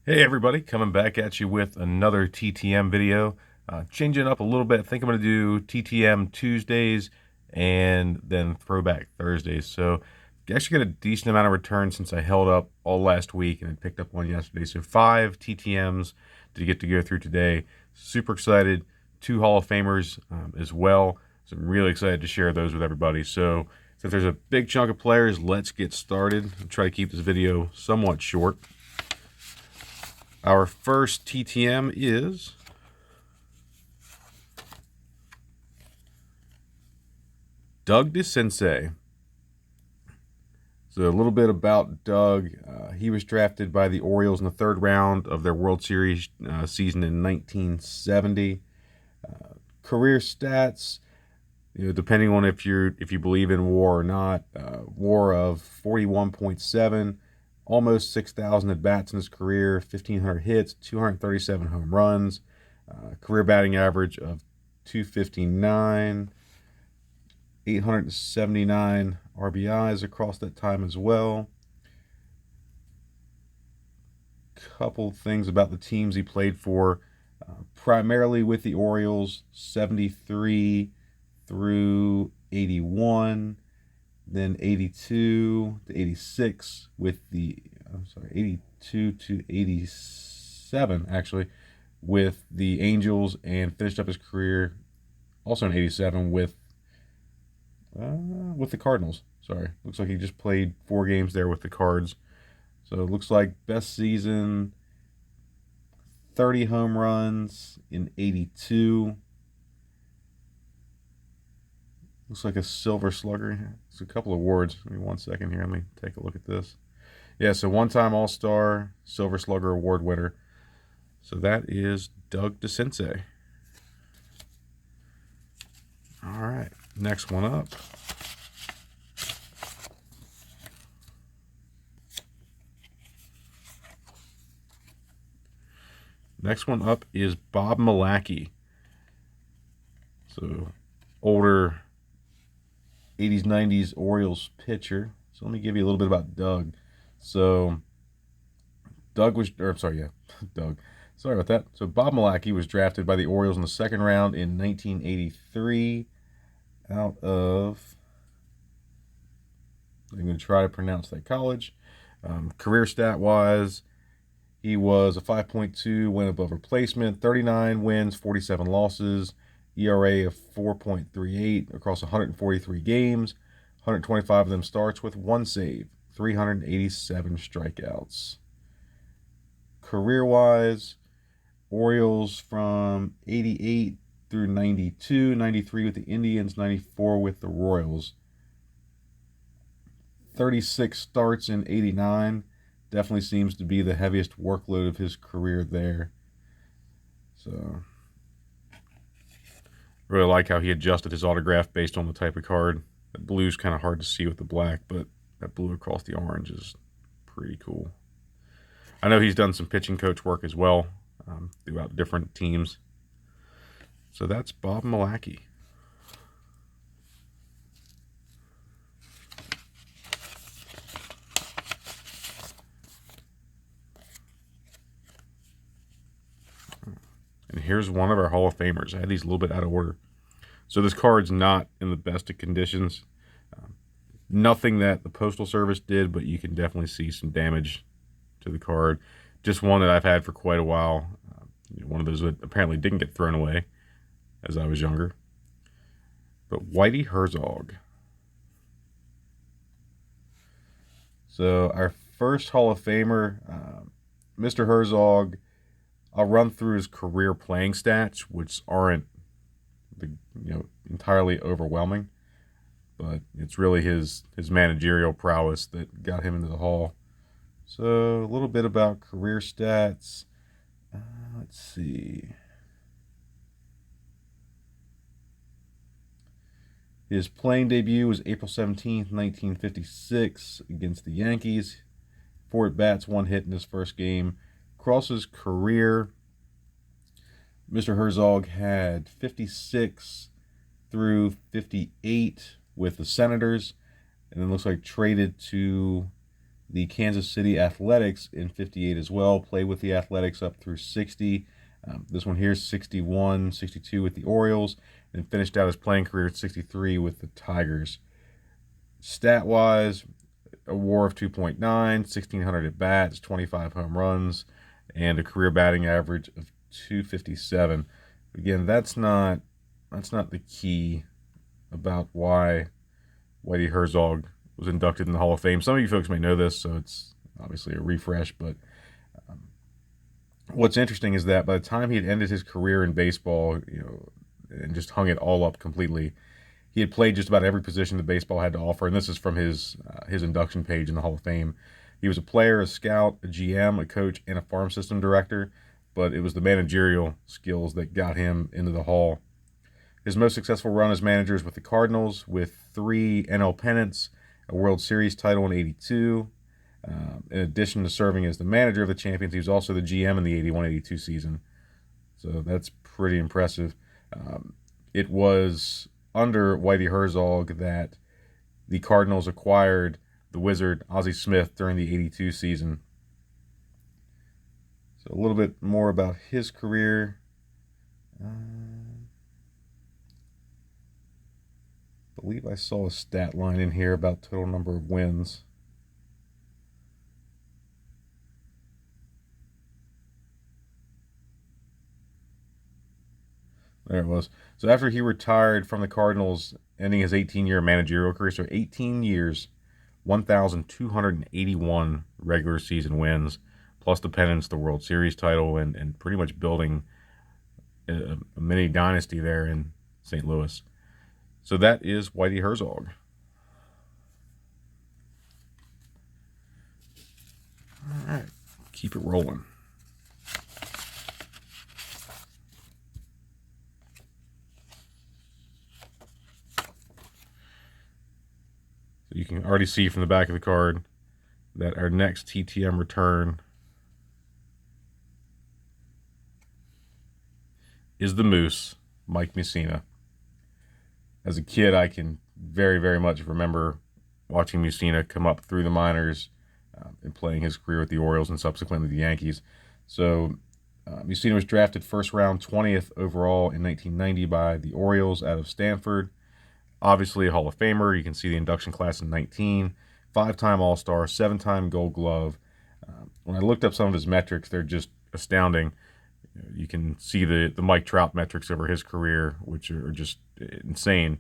Hey everybody, coming back at you with another TTM video. Changing up a little bit. I think I'm going to do TTM Tuesdays and then Throwback Thursdays. So actually got a decent amount of returns since I held up all last week and I picked up one yesterday. So 5 TTMs to get to go through today. Super excited. 2 Hall of Famers as well. So I'm really excited to share those with everybody. So since there's a big chunk of players, let's get started. I'll try to keep this video somewhat short. Our first TTM is DeCinces. So a little bit about Doug. He was drafted by the Orioles in the 3rd round of their World Series season in 1970. Career stats, depending on if you believe in WAR or not. WAR of 41.7. Almost 6,000 at-bats in his career, 1,500 hits, 237 home runs, career batting average of 259, 879 RBIs across that time as well. Couple things about the teams he played for. Primarily with the Orioles, 73 through 81. Then 82 to 86 with the, 82 to 87 actually with the Angels, and finished up his career also in 87 with the Cardinals. Sorry, looks like he just played 4 games there with the Cards. So it looks like best season, 30 home runs in 82. Looks like a Silver Slugger. It's a couple of awards. Give me 1 second here. Let me take a look at this. Yeah, so 1-time All-Star, Silver Slugger Award winner. So that is Doug DeCinces. All right, next one up. Next one up is Bob Malaki. So older 80s, 90s Orioles pitcher. So let me give you a little bit about Doug. So Doug was, or I'm sorry, yeah, Doug. Sorry about that. So Bob Milacki was drafted by the Orioles in the 2nd round in 1983 out of, I'm going to try to pronounce that college. Career stat wise, he was a 5.2 win above replacement, 39 wins, 47 losses, ERA of 4.38 across 143 games, 125 of them starts with 1 save, 387 strikeouts. Career-wise, Orioles from 88 through 92, 93 with the Indians, 94 with the Royals. 36 starts in 89. Definitely seems to be the heaviest workload of his career there. So, really like how he adjusted his autograph based on the type of card. The blue's kind of hard to see with the black, but that blue across the orange is pretty cool. I know he's done some pitching coach work as well throughout different teams. So that's Bob Malaki. And here's one of our Hall of Famers. I had these a little bit out of order. So this card's not in the best of conditions. Nothing that the Postal Service did, but you can definitely see some damage to the card. Just one that I've had for quite a while. One of those that apparently didn't get thrown away as I was younger. But Whitey Herzog. So our first Hall of Famer, Mr. Herzog. I'll run through his career playing stats, which aren't entirely overwhelming, but it's really his managerial prowess that got him into the Hall. So a little bit about career stats. Let's see. His playing debut was April 17th, 1956 against the Yankees. 4 at-bats, 1 hit in his first game. Across his career, Mr. Herzog had 56 through 58 with the Senators, and then looks like traded to the Kansas City Athletics in 58 as well. Played with the Athletics up through 60. This one here, 61, 62 with the Orioles, and finished out his playing career at 63 with the Tigers. Stat-wise, a WAR of 2.9, 1,600 at bats, 25 home runs, and a career batting average of 257. Again, that's not the key about why Whitey Herzog was inducted in the Hall of Fame. Some of you folks may know this, so it's obviously a refresh, but what's interesting is that by the time he had ended his career in baseball, and just hung it all up completely, he had played just about every position that baseball had to offer, and this is from his induction page in the Hall of Fame. He was a player, a scout, a GM, a coach, and a farm system director, but it was the managerial skills that got him into the Hall. His most successful run as manager is with the Cardinals, with 3 NL pennants, a World Series title in '82. In addition to serving as the manager of the champions, he was also the GM in the '81-'82 season. So that's pretty impressive. It was under Whitey Herzog that the Cardinals acquired the Wizard, Ozzie Smith, during the '82 season. So a little bit more about his career. I believe I saw a stat line in here about total number of wins. There it was. So after he retired from the Cardinals, ending his 18-year managerial career, so 18 years, 1,281 regular season wins, plus the pennants, the World Series title, and pretty much building a mini dynasty there in St. Louis. So that is Whitey Herzog. All right, keep it rolling. So you can already see from the back of the card that our next TTM return is the Moose, Mike Mussina. As a kid, I can very, very much remember watching Mussina come up through the minors and playing his career with the Orioles and subsequently the Yankees. So Mussina was drafted first round 20th overall in 1990 by the Orioles out of Stanford. Obviously a Hall of Famer. You can see the induction class in 19. 5-time All-Star, 7-time Gold Glove. When I looked up some of his metrics, they're just astounding. You can see the Mike Trout metrics over his career, which are just insane.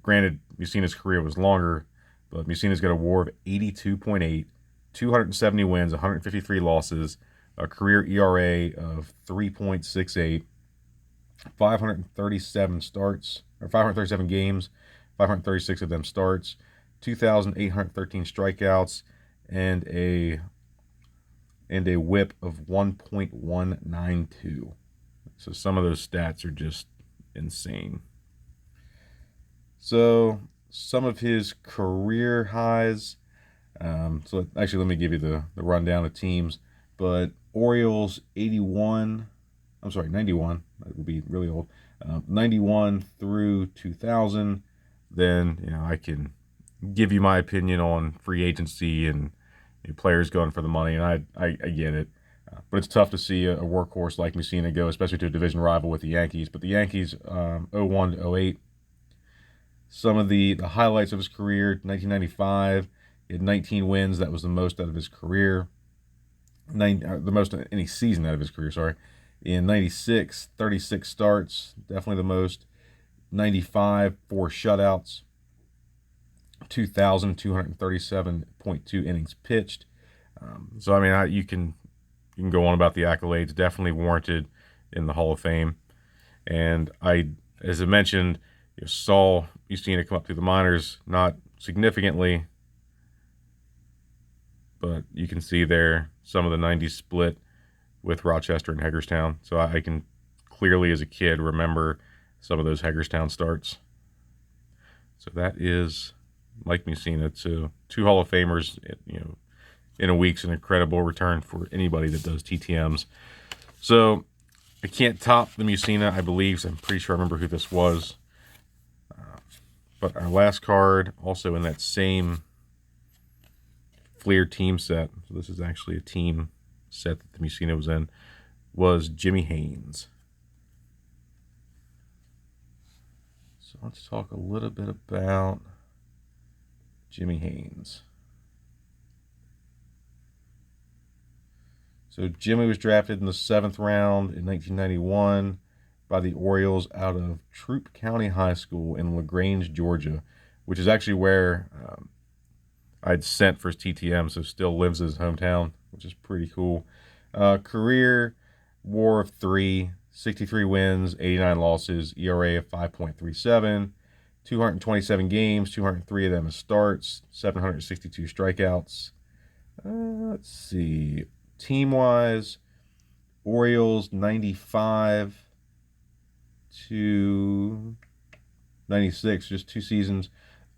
Granted, Mussina's career was longer, but Mussina's got a WAR of 82.8, 270 wins, 153 losses, a career ERA of 3.68, 537 starts, or 537 games, 536 of them starts, 2,813 strikeouts, and a whip of 1.192. So some of those stats are just insane. So some of his career highs. So actually, let me give you the rundown of teams. But Orioles 91. 91. That would be really old. 91 through 2000. Then I can give you my opinion on free agency and players going for the money, and I get it. But it's tough to see a workhorse like Mussina go, especially to a division rival with the Yankees. But the Yankees, 01 to 08. Some of the highlights of his career: 1995, he had 19 wins. That was the most out of his career. The most in any season out of his career, sorry. In 96, 36 starts, definitely the most. 95, 4 shutouts. 2,237.2 innings pitched. So I mean, you can go on about the accolades. Definitely warranted in the Hall of Fame. And I, as I mentioned, saw Mussina come up through the minors, not significantly, but you can see there some of the 90s split with Rochester and Hagerstown. So I can clearly, as a kid, remember some of those Hagerstown starts. So that is Mike Mussina. So 2 Hall of Famers, in a week's an incredible return for anybody that does TTMs. So I can't top the Mussina, I believe. So I'm pretty sure I remember who this was. But our last card, also in that same Fleer team set, so this is actually a team set that the Mussina was in, was Jimmy Haynes. So let's talk a little bit about Jimmy Haynes. So Jimmy was drafted in the 7th round in 1991 by the Orioles out of Troup County High School in LaGrange, Georgia, which is actually where I'd sent for his TTM, so still lives in his hometown, which is pretty cool. Career WAR of 3, 63 wins, 89 losses, ERA of 5.37, 227 games, 203 of them as starts, 762 strikeouts. Let's see. Team-wise, Orioles 95 to 96, just 2 seasons.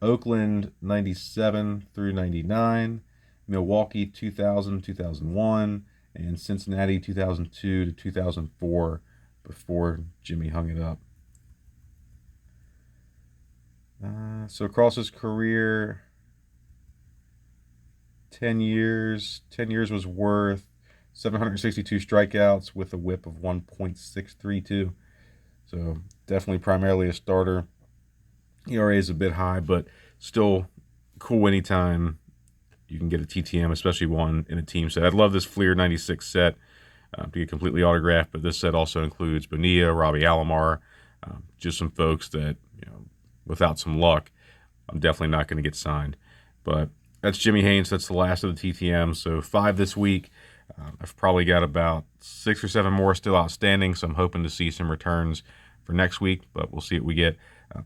Oakland 97 through 99, Milwaukee 2000, 2001, and Cincinnati 2002 to 2004 before Jimmy hung it up. So across his career, 10 years was worth 762 strikeouts with a whip of 1.632. So definitely primarily a starter. ERA is a bit high, but still cool anytime you can get a TTM, especially one in a team set. I'd love this Fleer 96 set to get completely autographed, but this set also includes Bonilla, Robbie Alomar, just some folks that, without some luck, I'm definitely not going to get signed. But that's Jimmy Haynes. That's the last of the TTM. So 5 this week. I've probably got about 6 or 7 more still outstanding, so I'm hoping to see some returns for next week, but we'll see what we get.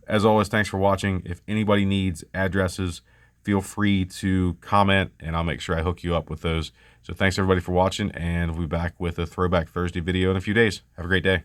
As always, thanks for watching. If anybody needs addresses, feel free to comment, and I'll make sure I hook you up with those. So thanks, everybody, for watching, and we'll be back with a Throwback Thursday video in a few days. Have a great day.